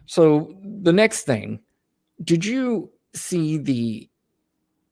So the next thing, did you see the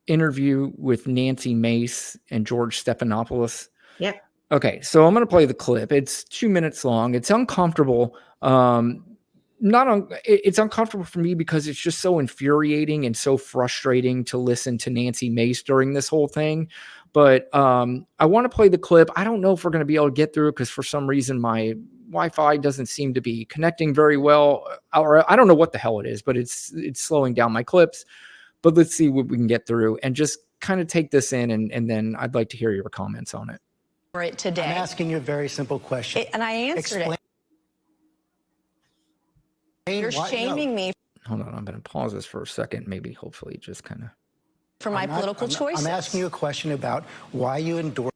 interview with Nancy Mace and George Stephanopoulos? Yep. Okay, so I'm going to play the clip. It's 2 minutes long. It's uncomfortable. It's uncomfortable for me because it's just so infuriating and so frustrating to listen to Nancy Mace during this whole thing. But I want to play the clip. I don't know if we're going to be able to get through it because for some reason my Wi-Fi doesn't seem to be connecting very well, or I don't know what the hell it is, but it's slowing down my clips. But let's see what we can get through and just kind of take this in, and then I'd like to hear your comments on it. It today. I'm asking you a very simple question. And I answered it. You're shaming me. Hold on, I'm going to pause this for a second. Maybe, hopefully, just kind of. For my political choices. I'm asking you a question about why you endorse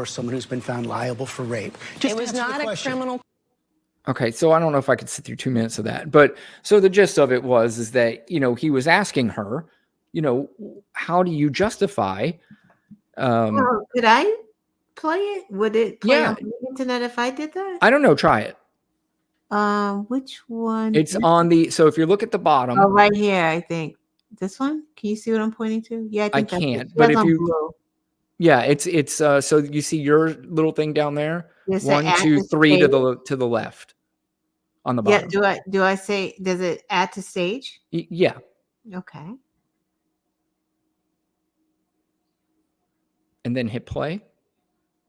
someone who's been found liable for rape. It was not a criminal. Okay, so I don't know if I could sit through 2 minutes of that, but so the gist of it is that, he was asking her, how do you justify? Could I play it? Would it play on the internet if I did that? I don't know. Try it. Which one? It's on so if you look at the bottom. Oh, right here, I think. This one? Can you see what I'm pointing to? Yeah, I think I can't. But if you blue. Yeah, it's so you see your little thing down there? Yes, 1, 2, 3 to the left on the bottom. Yeah, do I say, does it add to stage? Yeah. Okay. And then hit play.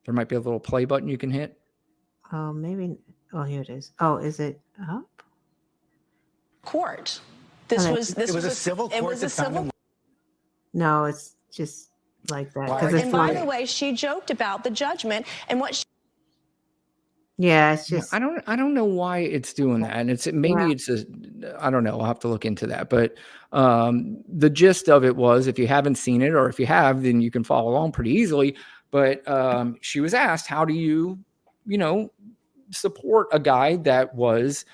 There might be a little play button you can hit. Oh, maybe. Oh, here it is. Oh, is it up? Court. This was a civil court. It was a civil. No, it's just like that. And by the way, she joked about the judgment and what. Yeah, it's just. I don't know why it's doing that, and it's I don't know. I'll have to look into that. But the gist of it was, if you haven't seen it, or if you have, then you can follow along pretty easily. But she was asked, how do you, support a guy that was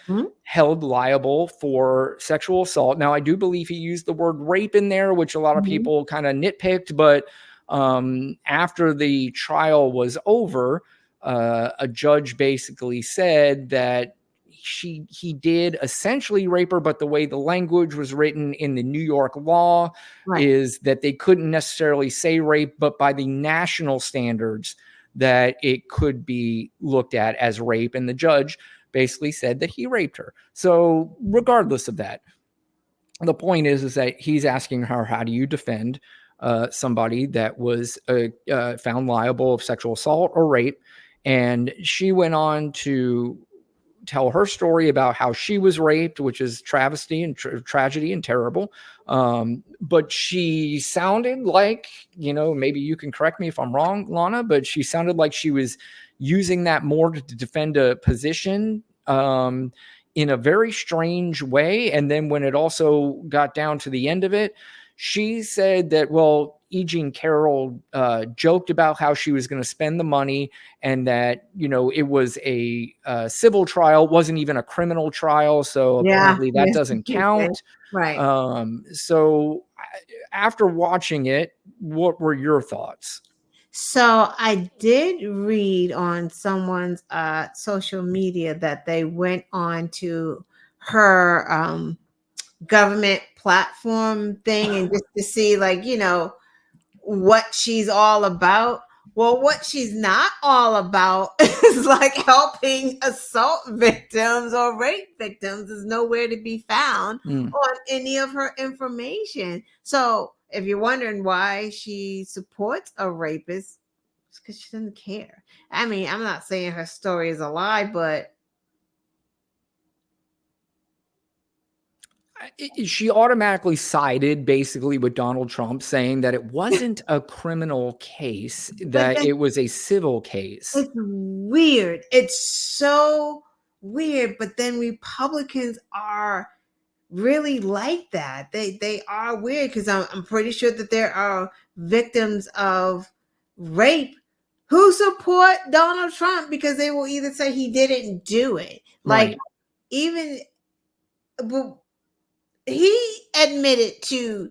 held liable for sexual assault? Now, I do believe he used the word rape in there, which a lot of people kind of nitpicked. But after the trial was over, a judge basically said that he did essentially rape her, but the way the language was written in the New York law is that they couldn't necessarily say rape, but by the national standards that it could be looked at as rape. And the judge basically said that he raped her. So regardless of that, the point is that he's asking her, how do you defend somebody that was found liable of sexual assault or rape? And she went on to tell her story about how she was raped, which is travesty and tragedy and terrible. But she sounded like, maybe you can correct me if I'm wrong, Lana, but she sounded like she was using that more to defend a position in a very strange way. And then when it also got down to the end of it, she said that, well, E. Jean Carroll joked about how she was going to spend the money, and that, it was a civil trial, wasn't even a criminal trial. So apparently that doesn't count. Right. So after watching it, what were your thoughts? So I did read on someone's social media that they went on to her government platform thing and just to see, like, what she's all about. Well, what she's not all about is like helping assault victims or rape victims is nowhere to be found on any of her information. So if you're wondering why she supports a rapist, it's because she doesn't care. I mean, I'm not saying her story is a lie, but she automatically sided basically with Donald Trump, saying that it wasn't a criminal case, that it was a civil case. It's weird. It's so weird. But then Republicans are really like that. They are weird, because I'm pretty sure that there are victims of rape who support Donald Trump because they will either say he didn't do it. Like, even he admitted to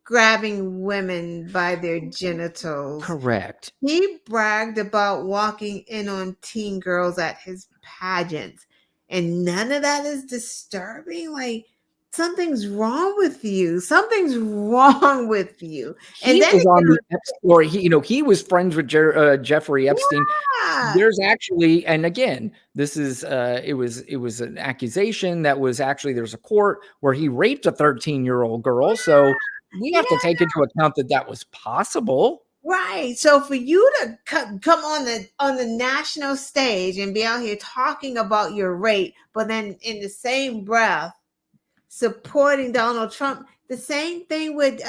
grabbing women by their genitals. Correct. He bragged about walking in on teen girls at his pageants. and none of that is disturbing. Like, something's wrong with you. Something's wrong with you. And He then was on the it or he was friends with Jeffrey goes, Epstein. yeah, There's actually, and again, this is it was an accusation that was actually, there's a court where he raped a 13-year-old girl. So we have to yeah. take into account that that was possible. Right. So for you to come on the national stage and be out here talking about your rape, but then in the same breath supporting Donald Trump, the same thing with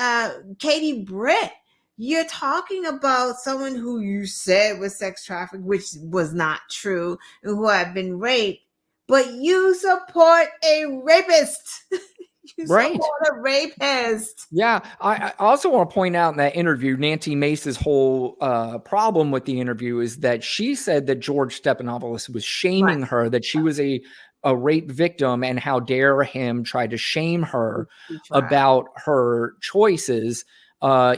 Katie Britt. You're talking about someone who you said was sex trafficked, which was not true, and who had been raped, but you support a rapist. You Right. support a rapist. Yeah, I also want to point out in that interview, Nancy Mace's whole problem with the interview is that she said that George Stephanopoulos was Right. shaming her, that she was a rape victim, and how dare him try to shame her He tried. about her choices,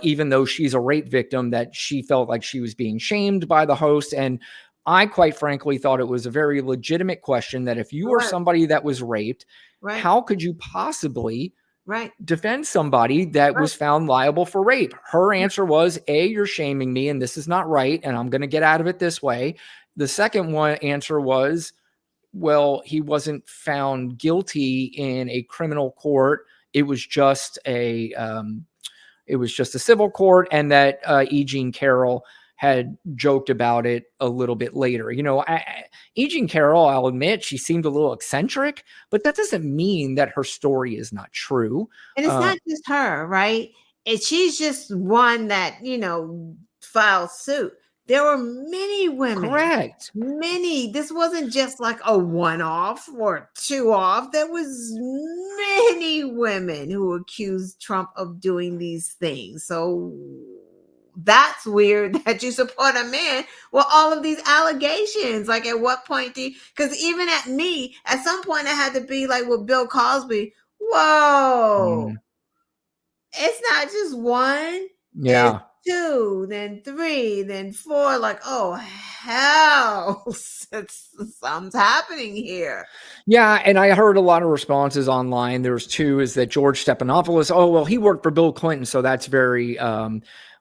even though she's a rape victim, that she felt like she was being shamed by the host. And I quite frankly thought it was a very legitimate question, that if you are Right. somebody that was raped, Right. how could you possibly Right. defend somebody that Right. was found liable for rape? Her answer was, A, you're shaming me and this is not right, and I'm going to get out of it this way. The second one answer was, well, he wasn't found guilty in a criminal court. It was just a civil court, and that E. Jean Carroll had joked about it a little bit later. E. Jean Carroll, I'll admit, she seemed a little eccentric, but that doesn't mean that her story is not true. And it's not just her, right? And she's just one that, filed suit. There were many women, Correct. many. This wasn't just like a one-off or two-off. There was many women who accused Trump of doing these things. So that's weird that you support a man with all of these allegations. Like, at what point do you, because even at some point I had to be like with Bill Cosby. Whoa, Mm, it's not just one, it's yeah. two, then three, then four. Like, oh hell, something's happening here. Yeah, and I heard a lot of responses online. There's two, is that George Stephanopoulos, oh, well, he worked for Bill Clinton, so that's very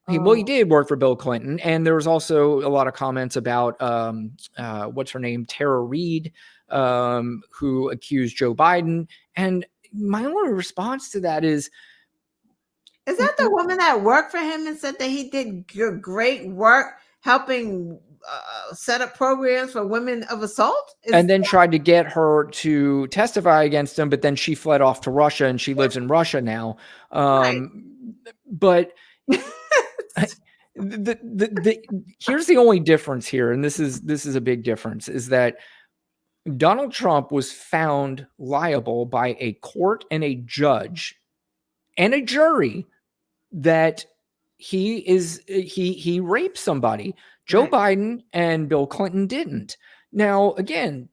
he Oh, did work for Bill Clinton. And there was also a lot of comments about what's her name, Tara Reid, who accused Joe Biden. And my only response to that is, is that the woman that worked for him and said that he did great work helping set up programs for women of assault? and then tried to get her to testify against him, but then she fled off to Russia, and she lives in Russia now. Right. But here's the only difference here, and this is a big difference, is that Donald Trump was found liable by a court and a judge and a jury that he raped somebody. Joe Right. Biden and Bill Clinton didn't. Now, again,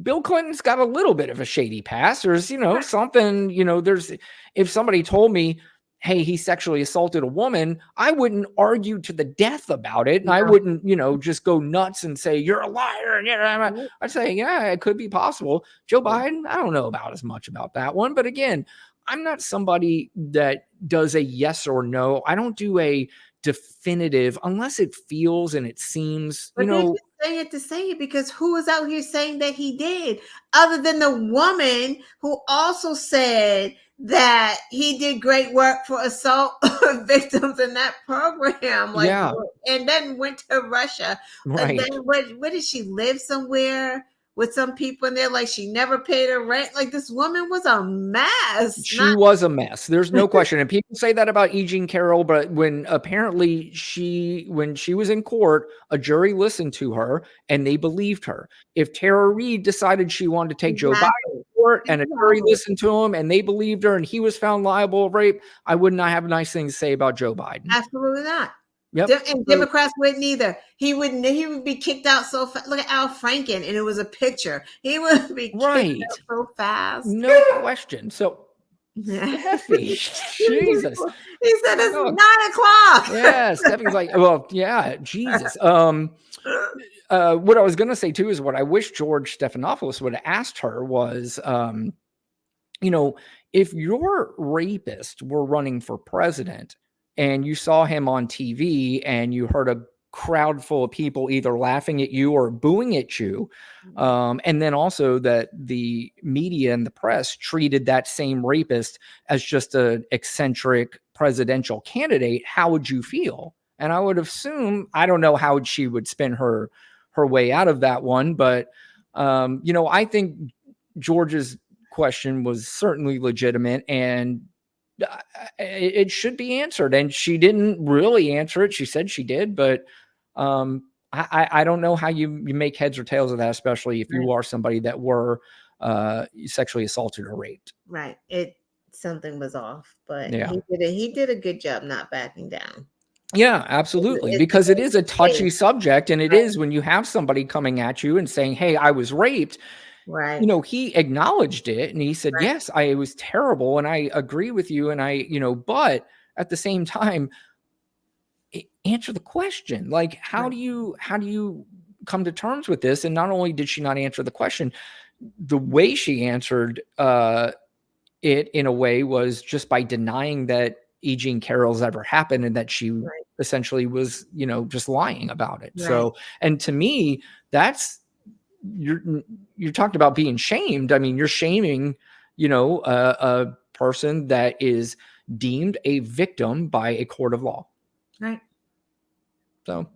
Bill Clinton's got a little bit of a shady past. There's, something, there's, if somebody told me, hey, he sexually assaulted a woman, I wouldn't argue to the death about it. And I Yeah. wouldn't, just go nuts and say, you're a liar. And Right. I'd say, yeah, it could be possible. Joe Biden, I don't know about as much about that one. But again, I'm not somebody that does a yes or no. I don't do a definitive unless it feels and it seems, But they're just saying it to say it, because who is out here saying that he did, other than the woman who also said that he did great work for assault victims in that program, like, yeah, and then went to Russia. And right. then where did she live? Somewhere with some people in there, like she never paid her rent. Like, this woman was a mess. She was a mess. There's no question. And people say that about E. Jean Carroll, but when she was in court, a jury listened to her and they believed her. If Tara Reid decided she wanted to take Joe Biden Exactly. to court and a jury Exactly. listened to him and they believed her and he was found liable of rape, I would not have nice things to say about Joe Biden. Absolutely not. Yep. And So, Democrats wouldn't either. He would be kicked out so fast. Look at Al Franken, and it was a picture. He would be kicked right. out so fast. No question. So Steffi, Jesus. He said it's Oh, 9 o'clock. yeah, Steffi's like, well, yeah, Jesus. What I was gonna say too is what I wish George Stephanopoulos would have asked her was, you know, if your rapist were running for president and you saw him on TV and you heard a crowd full of people either laughing at you or booing at you, and then also that the media and the press treated that same rapist as just an eccentric presidential candidate, how would you feel? And I would assume, I don't know how she would spin her way out of that one, but I think George's question was certainly legitimate, and it should be answered. And she didn't really answer it. She said she did, but I don't know how you make heads or tails of that, especially if you are somebody that were sexually assaulted or raped. Right. Something was off, but Yeah. he did a good job not backing down. Yeah, absolutely. Because it is a touchy subject, and it is when you have somebody coming at you and saying, "Hey, I was raped." Right. He acknowledged it and he said, "Yes, it was terrible, and I agree with you, and but at the same time, answer the question. Like, how do you come to terms with this?" And not only did she not answer the question, the way she answered it in a way was just by denying that E. Jean Carroll's ever happened and that she essentially was, just lying about it. So, and to me, that's you're talking about being shamed. I mean, you're shaming, a person that is deemed a victim by a court of law. Right. So